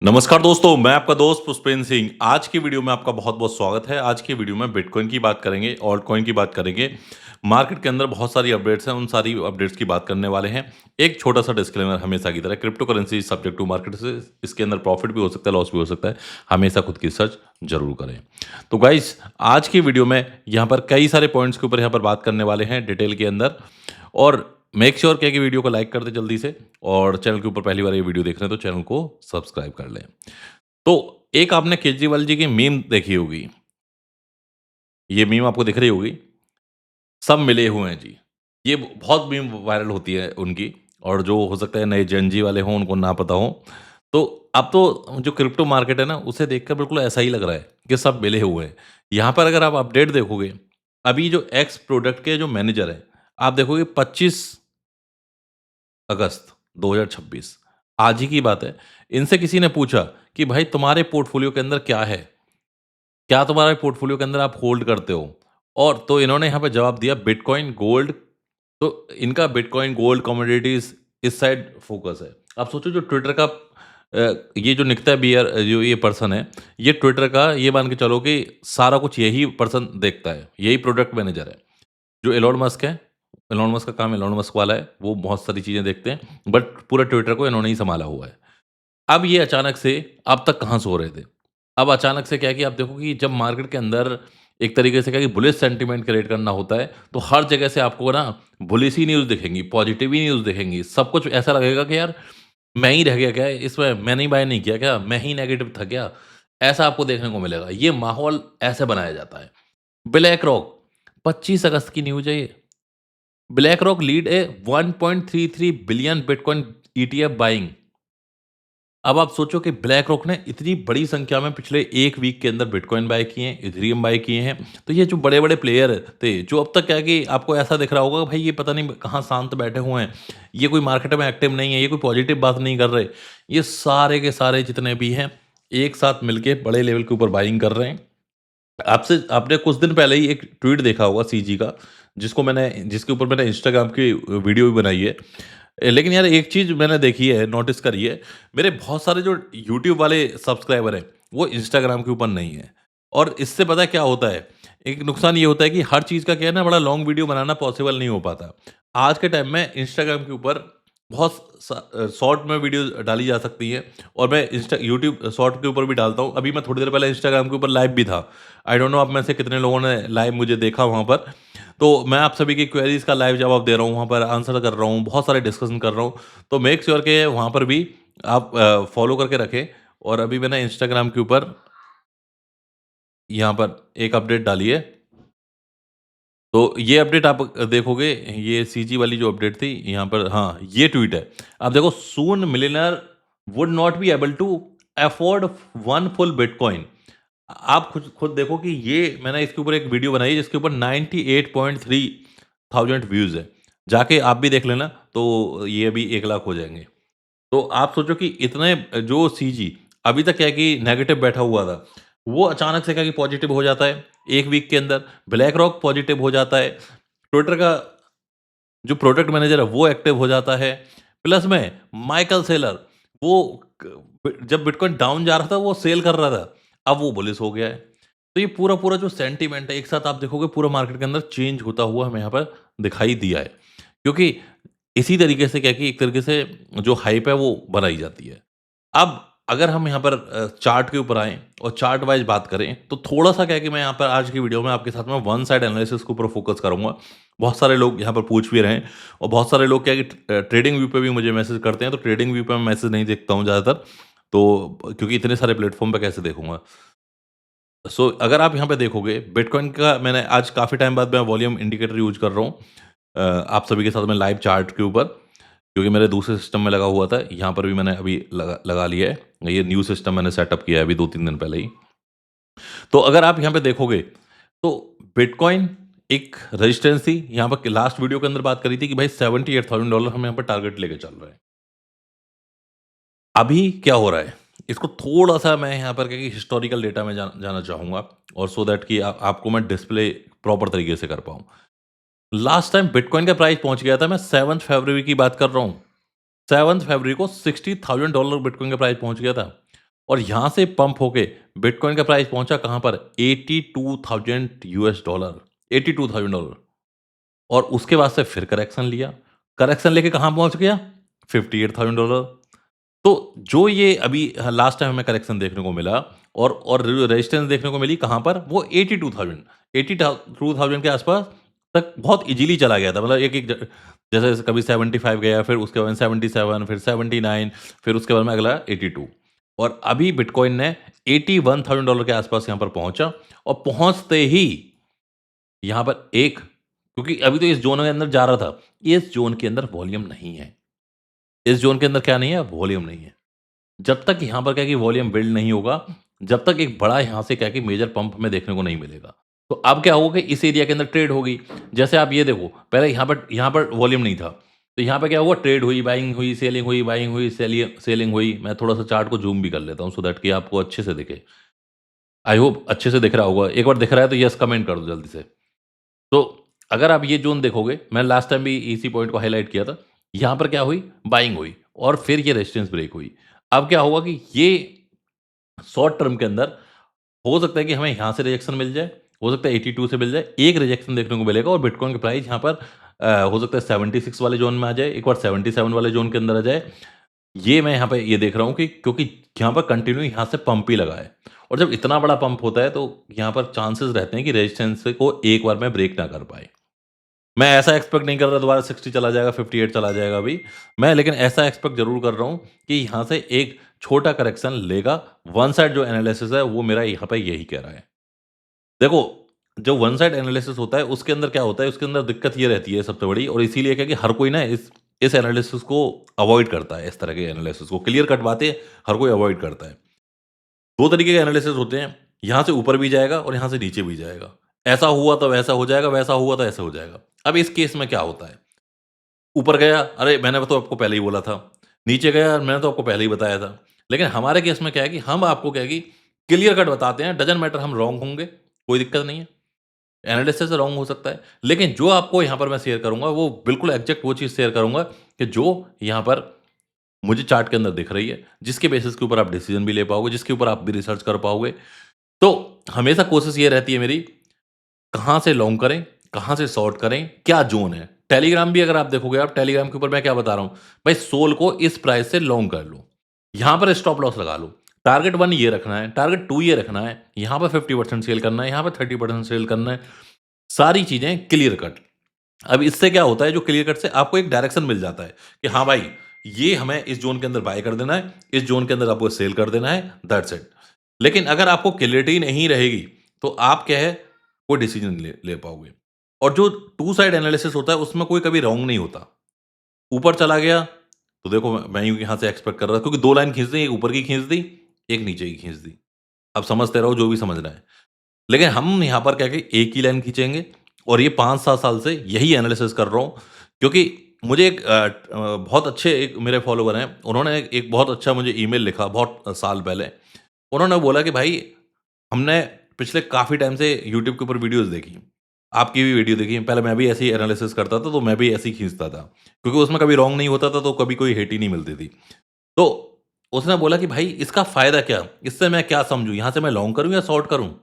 नमस्कार दोस्तों, मैं आपका दोस्त पुष्पेंद्र सिंह। आज की वीडियो में आपका बहुत-बहुत स्वागत है। आज की वीडियो में बिटकॉइन की बात करेंगे, ऑल्ट कॉइन की बात करेंगे। मार्केट के अंदर बहुत सारी अपडेट्स हैं, उन सारी अपडेट्स की बात करने वाले हैं। एक छोटा-सा डिस्क्लेमर हमेशा की तरह, crypto currency is subject to market से इसके अंदर प्रॉफिट भी हो सकता है, लॉस भी हो सकता है। हमेशा खुद की रिसर्च ज़रूर करें। तो गाइज़, आज की वीडियो में यहाँ पर कई सारे पॉइंट्स के ऊपर यहाँ पर बात करने वाले हैं डिटेल के अंदर और मेक श्योर किया कि वीडियो को लाइक कर दें जल्दी से और चैनल के ऊपर पहली बार ये वीडियो देख रहे हैं तो चैनल को सब्सक्राइब कर लें। तो एक आपने केजरीवाल जी की मीम देखी होगी। ये मीम आपको दिख रही होगी। सब मिले हुए हैं जी। ये बहुत मीम वायरल होती है उनकी और जो हो सकता है नए जेन ज़ी वाले हों उनको ना पता हो। तो अब तो जो क्रिप्टो मार्केट है ना उसे देखकर बिल्कुल ऐसा ही लग रहा है कि सब मिले हुए हैं। यहाँ पर अगर आप अपडेट देखोगे, अभी जो एक्स प्रोडक्ट के जो मैनेजर हैं, आप देखोगे 25 अगस्त 2026 आज ही की बात है। इनसे किसी ने पूछा कि भाई तुम्हारे पोर्टफोलियो के अंदर क्या है? क्या तुम्हारे पोर्टफोलियो के अंदर आप होल्ड करते हो? और तो इन्होंने यहाँ पे जवाब दिया बिटकॉइन, गोल्ड। तो इनका बिटकॉइन, गोल्ड, कमोडिटीज़ इस साइड फ़ोकस है। आप सोचो जो ट्विटर का ये जो निकिता बियर जो ये पर्सन है, ये ट्विटर का ये मान के चलो कि सारा कुछ यही पर्सन देखता है, यही प्रोडक्ट मैनेजर है। जो एलोन मस्क है, एलोन मस्क का काम एलोन मस्क वाला है, वो बहुत सारी चीज़ें देखते हैं, बट पूरा ट्विटर को इन्होंने ही सँभाला हुआ है। अब ये अचानक से अब तक कहाँ सो रहे थे? अब अचानक से क्या है कि आप देखो कि जब मार्केट के अंदर एक तरीके से क्या है कि बुलिश सेंटीमेंट क्रिएट करना होता है, तो हर जगह से आपको ना बुलिश ही न्यूज़ दिखेंगी, पॉजिटिव ही न्यूज़ दिखेंगी। सब कुछ ऐसा लगेगा कि यार मैं ही रह गया क्या इसमें, मैंने ही बाय नहीं किया क्या? मैं ही नेगेटिव था क्या? ऐसा आपको देखने को मिलेगा। ये माहौल ऐसे बनाया जाता है। ब्लैक रॉक 25 अगस्त की न्यूज़ है ये। ब्लैक रॉक लीड ए 1.33 बिलियन बिटकॉइन ईटीएफ बाइंग। अब आप सोचो कि ब्लैक रॉक ने इतनी बड़ी संख्या में पिछले 1 वीक के अंदर बिटकॉइन बाय किए हैं, इथेरियम बाय किए हैं। तो ये जो बड़े-बड़े प्लेयर थे, जो अब तक क्या है कि आपको ऐसा दिख रहा होगा भाई ये पता नहीं कहाँ शांत बैठे हुए हैं। ये कोई मार्केट में एक्टिव नहीं है, ये कोई पॉजिटिव बात नहीं कर रहे। ये सारे के सारे जितने भी हैं, एक साथ मिलके बड़े लेवल के ऊपर बाइंग कर रहे हैं। आपसे आपने कुछ दिन पहले ही एक ट्वीट देखा होगा सीजी का, जिसके ऊपर मैंने इंस्टाग्राम की वीडियो भी बनाई है। लेकिन यार एक चीज़ मैंने देखी है, नोटिस करी है, मेरे बहुत सारे जो यूट्यूब वाले सब्सक्राइबर हैं, वो इंस्टाग्राम के ऊपर नहीं है। और इससे पता है क्या होता है? एक नुकसान ये होता है कि हर चीज़ का क्या है ना बड़ा लॉन्ग वीडियो बनाना पॉसिबल नहीं हो पाता। आज के टाइम में इंस्टाग्राम के ऊपर बहुत शॉर्ट में वीडियो डाली जा सकती है और मैं इंस्टा यूट्यूब शॉर्ट के ऊपर भी डालता हूँ। अभी मैं थोड़ी देर पहले इंस्टाग्राम के ऊपर लाइव भी था। आई डोंट नो आप में से कितने लोगों ने लाइव मुझे देखा वहाँ पर। तो मैं आप सभी की क्वेरीज़ का लाइव जवाब दे रहा हूँ, वहाँ पर आंसर कर रहा हूँ, बहुत सारे डिस्कशन कर रहा हूँ। तो मेक श्योर के वहाँ पर भी आप फॉलो करके रखें और अभी मैंने इंस्टाग्राम के ऊपर यहाँ पर एक अपडेट डाली है। तो ये अपडेट आप देखोगे, ये सीजी वाली जो अपडेट थी यहाँ पर हाँ, ये ट्वीट है। आप देखो soon millionaire would not be able to afford 1 full bitcoin. आप खुद खुद देखो कि ये मैंने इसके ऊपर एक वीडियो बनाई है जिसके ऊपर 98.3 थाउज़ेंड व्यूज़ है। जाके आप भी देख लेना तो ये भी 1 लाख हो जाएँगे। तो आप सोचो कि इतने जो सीजी अभी तक क्या है कि नेगेटिव बैठा हुआ था, वो अचानक से क्या है कि पॉजिटिव हो जाता है 1 वीक के अंदर। ब्लैक रॉक पॉजिटिव हो जाता है। ट्विटर का जो प्रोडक्ट मैनेजर है वो एक्टिव हो जाता है। प्लस में माइकल सेलर वो जब बिटकॉइन डाउन जा रहा था वो सेल कर रहा था। अब वो बुलिश हो गया है। तो ये पूरा-पूरा जो सेंटीमेंट है एक साथ आप देखोगे पूरा मार्केट के अंदर चेंज होता हुआ हमें यहाँ पर दिखाई दिया है। क्योंकि इसी तरीके से क्या है कि एक तरीके से जो हाइप है वो बनाई जाती है। अब अगर हम यहाँ पर चार्ट के ऊपर आएँ और चार्ट वाइज़ बात करें, तो थोड़ा-सा क्या है कि मैं यहाँ पर आज की वीडियो में आपके साथ में वन साइड एनालिसिस के ऊपर फ़ोकस करूँगा। बहुत सारे लोग यहाँ पर पूछ भी रहे हैं और बहुत सारे लोग क्या है कि ट्रेडिंग व्यू पे भी मुझे मैसेज करते हैं, तो ट्रेडिंग व्यू पे मैं मैसेज नहीं देखता हूँ ज़्यादातर, तो क्योंकि इतने सारे प्लेटफ़ॉर्म पे कैसे देखूँगा। सो अगर आप यहाँ पे देखोगे बिटकॉइन का मैंने आज काफ़ी टाइम बाद मैं वॉल्यूम इंडिकेटर यूज़ कर रहा हूँ आप सभी के साथ में लाइव चार्ट के ऊपर, क्योंकि मेरे दूसरे सिस्टम में लगा हुआ था, यहाँ पर भी मैंने अभी लगा लगा लिया है। ये न्यू सिस्टम मैंने सेटअप किया है अभी 2-3 दिन पहले ही। तो अगर आप यहाँ पे देखोगे, तो बिटकॉइन एक रेजिस्टेंस थी, यहाँ पर लास्ट वीडियो के अंदर बात करी थी कि भाई $78,000 हम यहाँ पर टारगेट लेके चल रहे हैं। अभी क्या हो रहा है? इसको थोड़ा-सा मैं यहाँ पर क्या है कि हिस्टोरिकल डेटा में जाना चाहूँगा और सो दैट कि आपको मैं डिस्प्ले प्रॉपर तरीके से कर पाऊँ। लास्ट टाइम बिटकॉइन का प्राइस पहुँच गया था, मैं 7th फरवरी की बात कर रहा हूँ। 7th फरवरी को $60,000 बिटकॉइन का प्राइस पहुँच गया था और यहाँ से पंप होके बिटकॉइन का प्राइस पहुँचा कहाँ पर? $82,000 $82,000 और उसके बाद से फिर करेक्शन लिया। करेक्शन लेके कहाँ पहुँच गया? $58,000 तो जो ये अभी लास्ट टाइम हमें करेक्शन देखने को मिला और रेजिस्टेंस देखने को मिली कहाँ पर? वो 82,000 82,000 के आसपास तक बहुत ईज़िली चला गया था। मतलब एक-एक जैसे कभी 75 गया, फिर उसके बाद 77, फिर 79, फिर उसके बाद में अगला 82 और अभी बिटकॉइन ने $81,000 के आसपास यहाँ पर पहुँचा और पहुँचते ही यहाँ पर एक क्योंकि अभी तो इस ज़ोन के अंदर जा रहा था, इस ज़ोन के अंदर वॉल्यूम नहीं है। इस ज़ोन के अंदर क्या नहीं है? वॉल्यूम नहीं है। जब तक यहाँ पर क्या है कि वॉल्यूम बिल्ड नहीं होगा, जब तक एक बड़ा यहाँ से क्या है कि मेजर पंप हमें देखने को नहीं मिलेगा। तो अब क्या होगा कि इस एरिया के अंदर ट्रेड होगी। जैसे आप ये देखो, पहले यहाँ पर वॉल्यूम नहीं था। तो यहाँ पे क्या हुआ ट्रेड हुई, बाइंग हुई, सेलिंग हुई, बाइंग हुई, सेलिंग हुई। मैं थोड़ा-सा चार्ट को ज़ूम भी कर लेता हूँ सो दैट कि आपको अच्छे से दिखे। आई होप अच्छे से दिख रहा होगा। एक बार दिख रहा है तो येस कमेंट कर दो जल्दी से। तो अगर आप ये ज़ोन देखोगे, मैं लास्ट टाइम भी इसी पॉइंट को हाइलाइट किया था। यहाँ पर क्या हुई? बाइंग हुई और फिर ये रेजिस्टेंस ब्रेक हुई। अब क्या होगा कि ये शॉर्ट टर्म के अंदर हो सकता है कि हमें यहाँ से रिजेक्शन मिल जाए, हो सकता है 82 से मिल जाए, एक रिजेक्शन देखने को मिलेगा और बिटकॉइन का प्राइस यहाँ पर हो सकता है 76 वाले ज़ोन में आ जाए, एक बार 77 वाले ज़ोन के अंदर आ जाए। ये मैं यहाँ पे ये देख रहा हूँ कि क्योंकि यहाँ पर कंटिन्यू यहाँ से पंप ही लगा है और जब इतना बड़ा पंप होता है तो यहाँ पर चांसेस रहते हैं कि रेजिस्टेंस को एक बार में ब्रेक ना कर पाए। मैं ऐसा एक्सपेक्ट नहीं कर रहा दोबारा 60 चला जाएगा, 58 चला जाएगा अभी। मैं लेकिन ऐसा एक्सपेक्ट ज़रूर कर रहा हूँ कि यहाँ से एक छोटा करेक्शन लेगा। वन साइड जो एनालिसिस है वो मेरा यहाँ पे यही कह रहा है। देखो, जो वन साइड एनालिसिस होता है उसके अंदर क्या होता है, उसके अंदर दिक्कत ये रहती है सबसे बड़ी और इसीलिए क्या है कि हर कोई ना इस एनालिसिस को अवॉइड करता है, इस तरह के एनालिसिस को। क्लियर कट बातें हर कोई अवॉइड करता है। 2 तरीके के एनालिसिस होते हैं, यहाँ से ऊपर भी जाएगा और यहाँ से नीचे भी जाएगा। ऐसा हुआ तो वैसा हो जाएगा, वैसा हुआ तो ऐसा हो जाएगा। अब इस केस में क्या होता है? ऊपर गया, अरे मैंने तो आपको पहले ही बोला था। नीचे गया, मैंने तो आपको पहले ही बताया था। लेकिन हमारे केस में क्या है कि हम आपको क्या है कि क्लियर कट बताते हैं, डज़न्ट मैटर हम रॉन्ग होंगे, कोई दिक्कत नहीं है। एनालिसिस रॉन्ग हो सकता है, लेकिन जो आपको यहाँ पर मैं शेयर करूँगा, वो बिल्कुल एग्ज़ैक्ट वो चीज़ शेयर करूँगा कि जो यहाँ पर मुझे चार्ट के अंदर दिख रही है, जिसके बेसिस के ऊपर आप डिसीज़न भी ले पाओगे, जिसके ऊपर आप भी रिसर्च कर पाओगे। तो हमेशा कोशिश ये रहती है मेरी कहाँ से लॉन्ग करें, कहाँ से शॉर्ट करें, क्या ज़ोन है। टेलीग्राम भी अगर आप देखोगे आप टेलीग्राम के ऊपर मैं क्या बता रहा हूँ, भाई सोल को इस प्राइस से लॉन्ग कर लो। यहाँ पर स्टॉप लॉस लगा लो। टारगेट 1 ये रखना है, टारगेट 2 ये रखना है, यहाँ पर 50% सेल करना है, यहाँ पर 30% सेल करना है। सारी चीज़ें क्लियर कट। अब इससे क्या होता है जो क्लियर कट से आपको एक डायरेक्शन मिल जाता है कि हाँ भाई, ये हमें इस ज़ोन के अंदर बाय कर देना है, इस ज़ोन के अंदर आपको सेल कर देना है, दैट्स इट। लेकिन अगर आपको क्लैरिटी नहीं रहेगी, तो आप क्या है, कोई डिसीज़न नहीं ले ले पाओगे। और जो टू साइड एनालिसिस होता है, उसमें कोई कभी रॉन्ग नहीं होता। ऊपर चला गया, तो देखो मैं यूँ यहाँ से एक्सपेक्ट कर रहा था क्योंकि 2 लाइन खींच दी, एक ऊपर की खींच दी, एक नीचे की खींच दी। अब समझते रहो जो भी समझना है। लेकिन हम यहाँ पर क्या है कि एक ही लाइन खींचेंगे और ये 5-7 साल से यही एनालिसिस कर रहा हूँ क्योंकि मुझे बहुत अच्छे एक मेरे फॉलोवर हैं, उन्होंने एक बहुत अच्छा मुझे ईमेल लिखा बहुत साल पहले। उन्होंने बोला कि भाई हमने पिछले काफ़ी टाइम से यूट्यूब के ऊपर वीडियोज़ देखी, आपकी भी वीडियो देखी, पहले मैं भी ऐसे ही एनालिसिस करता था, तो मैं भी ऐसे ही खींचता था। क्योंकि उसमें कभी रॉन्ग नहीं होता था, तो कभी कोई हिट ही नहीं मिलती थी। तो उसने बोला कि भाई इसका फ़ायदा क्या? इससे मैं क्या समझूँ? यहाँ से मैं लॉन्ग करूँ या शॉर्ट करूँ?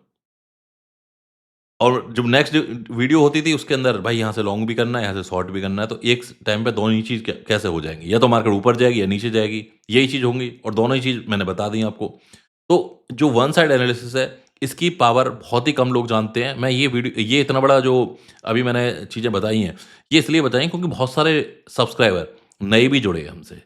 और जब नेक्स्ट वीडियो होती थी उसके अंदर भाई यहाँ से लॉन्ग भी करना है, यहाँ से शॉर्ट भी करना है, तो एक टाइम पे दोनों ही चीज़ कैसे हो जाएँगी? या तो मार्केट ऊपर जाएगी या नीचे जाएगी, यही चीज़ होंगी और दोनों ही चीज़ मैंने बता दी आपको। तो जो वन साइड एनालिसिस है, इसकी पावर बहुत ही कम लोग जानते हैं। मैं ये इतना बड़ा जो अभी मैंने चीज़ें बताई हैं, ये इसलिए बताई हैं क्योंकि बहुत सारे सब्सक्राइबर नए भी जुड़े हैं हमसे।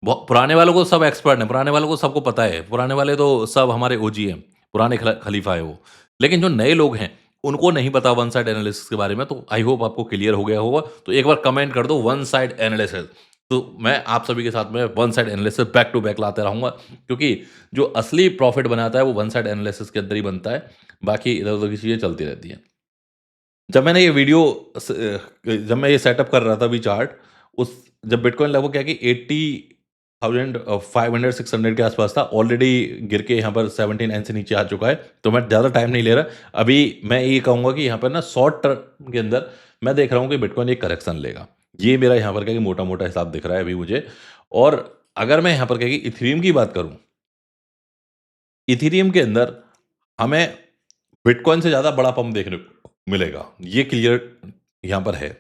पुराने वालों को सब एक्सपर्ट हैं, पुराने वालों को सबको पता है, पुराने वाले तो सब हमारे ओजी हैं, पुराने खलीफा है वो। लेकिन जो नए लोग हैं, उनको नहीं पता वन साइड एनालिसिस के बारे में, तो आई होप आपको क्लियर हो गया होगा। तो एक बार कमेंट कर दो वन साइड एनालिसिस, तो मैं आप सभी के साथ में one side analysis back to back लाते रहूँगा, क्योंकि जो असली प्रॉफिट बनाता है, वो वन साइड एनालिसिस के अंदर ही बनता है, बाकी इधर-उधर की चीज़ें चलती रहती हैं। जब मैंने ये वीडियो जब मैं ये सेटअप कर रहा था अभी चार्ट, उस जब बिटकॉइन लगभग क्या है कि 80,500 600 के आसपास था, ऑलरेडी गिर के यहाँ पर 79 से नीचे आ चुका है, तो मैं ज़्यादा टाइम नहीं ले रहा। अभी मैं ये कहूँगा कि यहाँ पर ना शॉर्ट टर्म के अंदर मैं देख रहा हूँ कि बिटकॉइन एक करेक्शन लेगा। ये मेरा यहाँ पर क्या है कि मोटा-मोटा हिसाब दिख रहा है अभी मुझे। और अगर मैं यहाँ पर क्या है कि इथेरियम की बात करूँ इथेरियम के अंदर हमें बिटकॉइन से ज़्यादा बड़ा पंप देखने को मिलेगा, ये क्लियर यहाँ पर है।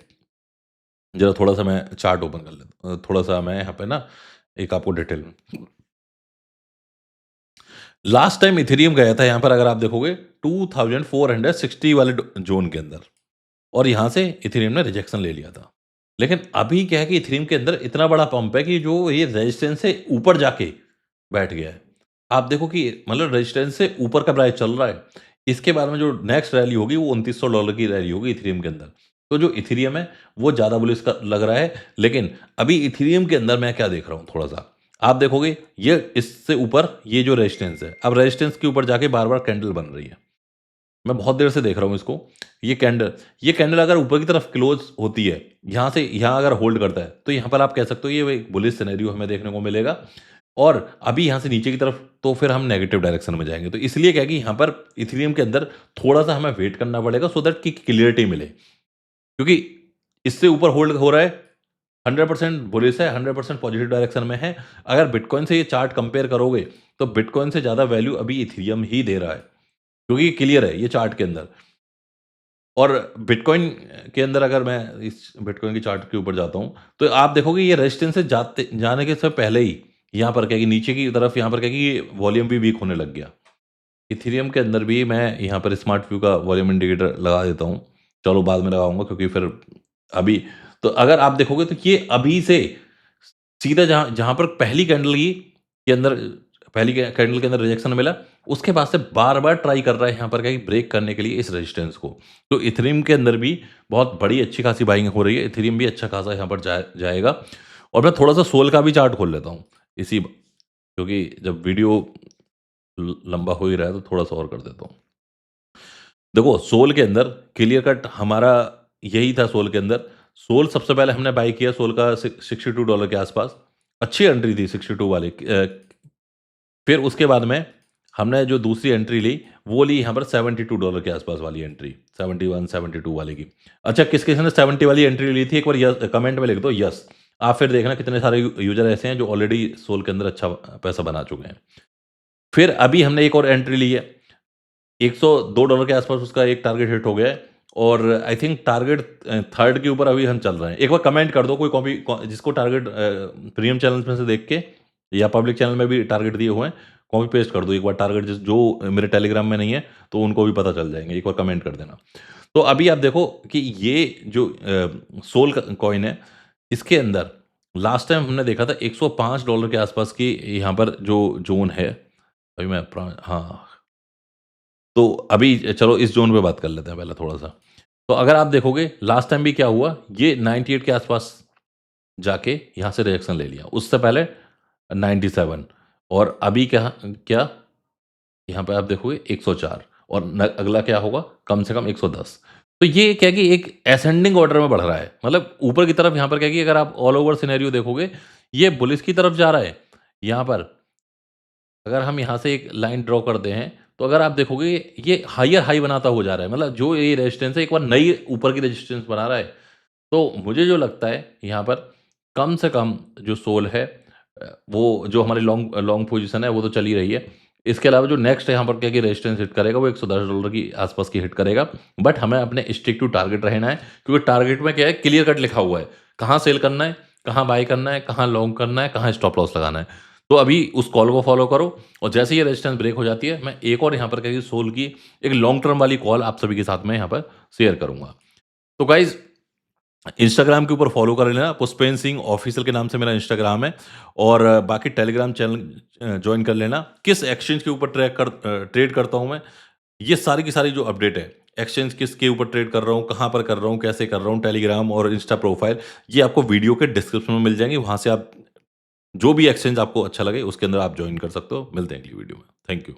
ज़रा थोड़ा-सा मैं चार्ट ओपन कर लेता हूँ, थोड़ा-सा मैं यहाँ पे ना एक आपको डिटेल में लास्ट टाइम इथेरियम गया था यहाँ पर अगर आप देखोगे 2460 वाले ज़ोन के अंदर और यहाँ से इथेरियम ने रिजेक्शन ले लिया था। लेकिन अभी क्या है कि इथेरियम के अंदर इतना बड़ा पंप है कि जो ये रेजिस्टेंस से ऊपर जाके बैठ गया है। आप देखो कि मतलब रेजिस्टेंस से ऊपर का प्राइस चल रहा है। इसके बाद में जो नेक्स्ट रैली होगी वो $2900 की रैली होगी इथेरियम के अंदर। तो जो इथेरियम है वो ज़्यादा बुलिश का लग रहा है। लेकिन अभी इथेरियम के अंदर मैं क्या देख रहा हूँ थोड़ा-सा, आप देखोगे ये इससे ऊपर ये जो रेजिस्टेंस है, अब रेजिस्टेंस के ऊपर जाके बार-बार कैंडल बन रही है। मैं बहुत देर से देख रहा हूँ इसको। ये कैंडल अगर ऊपर की तरफ क्लोज़ होती है, यहाँ से यहाँ अगर होल्ड करता है, तो यहाँ पर आप कह सकते हो ये एक बुलिश सिनेरियो हमें देखने को मिलेगा और अभी यहाँ से नीचे की तरफ तो फिर हम नेगेटिव डायरेक्शन में जाएँगे। तो इसलिए क्या है कि यहाँ पर इथेरियम के अंदर थोड़ा-सा हमें वेट करना पड़ेगा सो दैट कि क्लियरिटी मिले। क्योंकि इससे ऊपर होल्ड हो रहा है, 100% बुलिश है, 100% पॉजिटिव डायरेक्शन में है। अगर बिटकॉइन से ये चार्ट कंपेयर करोगे, तो बिटकॉइन से ज़्यादा वैल्यू अभी इथेरियम ही दे रहा है, क्योंकि ये क्लियर है ये चार्ट के अंदर। और बिटकॉइन के अंदर अगर मैं इस बिटकॉइन की चार्ट के ऊपर जाता हूँ, तो आप देखोगे ये रेजिस्टेंस से जाने के से पहले ही यहाँ पर क्या है कि नीचे की तरफ यहाँ पर क्या है कि वॉल्यूम भी वीक होने लग गया। इथेरियम के अंदर भी मैं यहाँ पर स्मार्ट व्यू का वॉल्यूम इंडिकेटर लगा देता हूँ। चलो बाद में लगाऊँगा क्योंकि फिर अभी तो अगर आप देखोगे तो ये अभी से सीधा जहाँ जहाँ पर पहली कैंडल की के अंदर पहली कैंडल के अंदर रिजेक्शन मिला, उसके बाद से बार-बार ट्राई कर रहा है यहाँ पर क्या है कि ब्रेक करने के लिए इस रेजिस्टेंस को। तो इथेरियम के अंदर भी बहुत बड़ी अच्छी खासी बाइंग हो रही है। इथेरियम भी अच्छा खासा यहाँ पर जाएगा और मैं थोड़ा-सा सोल का भी चार्ट खोल लेता हूँ, क्योंकि जब वीडियो लंबा हो ही रहा है तो थोड़ा-सा और कर देता हूँ। देखो सोल के अंदर क्लियर कट हमारा यही था सोल के अंदर। सोल सबसे पहले हमने बाय किया सोल का $62 के आसपास। अच्छी एंट्री थी 62 वाली फिर उसके बाद में हमने जो दूसरी एंट्री ली, वो ली यहाँ पर $72 के आसपास वाली एंट्री, 71, 72 वाले की। अच्छा किस-किसने 70 वाली एंट्री ली थी एक बार कमेंट में लिख दो यस। आप फिर देखना कितने सारे यूज़र ऐसे हैं जो ऑलरेडी सोल के अंदर अच्छा पैसा बना चुके हैं। फिर अभी हमने एक और एंट्री ली है। $102 के आसपास उसका एक टारगेट हिट हो गया है और आई थिंक टारगेट थर्ड के ऊपर अभी हम चल रहे हैं। एक बार कमेंट कर दो कोई जिसको टारगेट प्रीमियम चैनल्स में से देख के या पब्लिक चैनल में भी टारगेट दिए हुए हैं, कॉपी पेस्ट कर दो एक बार टारगेट जो मेरे टेलीग्राम में नहीं है, तो उनको भी पता चल जाएँगे। एक बार कमेंट कर देना। तो अभी आप देखो कि ये जो सोल का कॉइन है, इसके अंदर लास्ट टाइम हमने देखा था $105 के आसपास की यहाँ पर जो ज़ोन है, अभी मैं हाँ। तो अभी चलो इस ज़ोन पे बात कर लेते हैं पहले थोड़ा-सा। तो अगर आप देखोगे लास्ट टाइम भी क्या हुआ, ये 98 के आसपास जाके यहाँ से रिजेक्शन ले लिया। उससे पहले 97 और अभी क्या क्या यहाँ पे आप देखोगे 104 और अगला क्या होगा कम से कम 110। तो ये क्या है कि एक असेंडिंग ऑर्डर में बढ़ रहा है। मतलब ऊपर की तरफ यहाँ पर क्या है कि अगर आप ऑल ओवर सिनेरियो देखोगे, ये बुलिश की तरफ जा रहा है। यहाँ पर अगर हम यहाँ से एक लाइन ड्रॉ करते हैं, तो अगर आप देखोगे ये हायर हाई बनाता हुआ जा रहा है। मतलब जो ये रेजिस्टेंस है एक बार नई ऊपर की रेजिस्टेंस बना रहा है। तो मुझे जो लगता है यहाँ पर कम से कम जो सोल है वो जो हमारी लॉन्ग लॉन्ग पोजीशन है वो तो चल ही रही है। इसके अलावा जो नेक्स्ट यहाँ पर क्या है कि रेजिस्टेंस हिट करेगा वो $110 की आसपास की हिट करेगा। बट हमें अपने स्टिक टू टारगेट रहना है क्योंकि टारगेट में क्या है क्लियर कट लिखा हुआ है। कहाँ सेल करना है, कहाँ बाय करना है, कहाँ लॉन्ग करना है, कहाँ स्टॉप लॉस लगाना है। तो अभी उस कॉल को फॉलो करो और जैसे ही रेजिस्टेंस ब्रेक हो जाती है, मैं एक और यहाँ पर क्या है कि सोल की एक लॉन्ग टर्म वाली कॉल आप सभी के साथ में यहाँ पर शेयर करूँगा। तो गाइज़ इंस्टाग्राम के ऊपर फॉलो कर लेना, पुष्पेंद्र सिंह ऑफिशियल के नाम से मेरा इंस्टाग्राम है और बाकी टेलीग्राम चैनल जॉइन कर लेना। किस एक्सचेंज के ऊपर ट्रेड करता हूँ मैं, ये सारी की सारी जो अपडेट है, एक्सचेंज किसके ऊपर ट्रेड कर रहा हूँ, कहाँ पर कर रहा हूँ, कैसे कर रहा हूँ, टेलीग्राम और इंस्टा प्रोफाइल, ये आपको वीडियो के डिस्क्रिप्शन में मिल जाएँगे। वहाँ से आप जो भी एक्सचेंज आपको अच्छा लगे, उसके अंदर आप जॉइन कर सकते हो। मिलते हैं अगली वीडियो में। Thank you.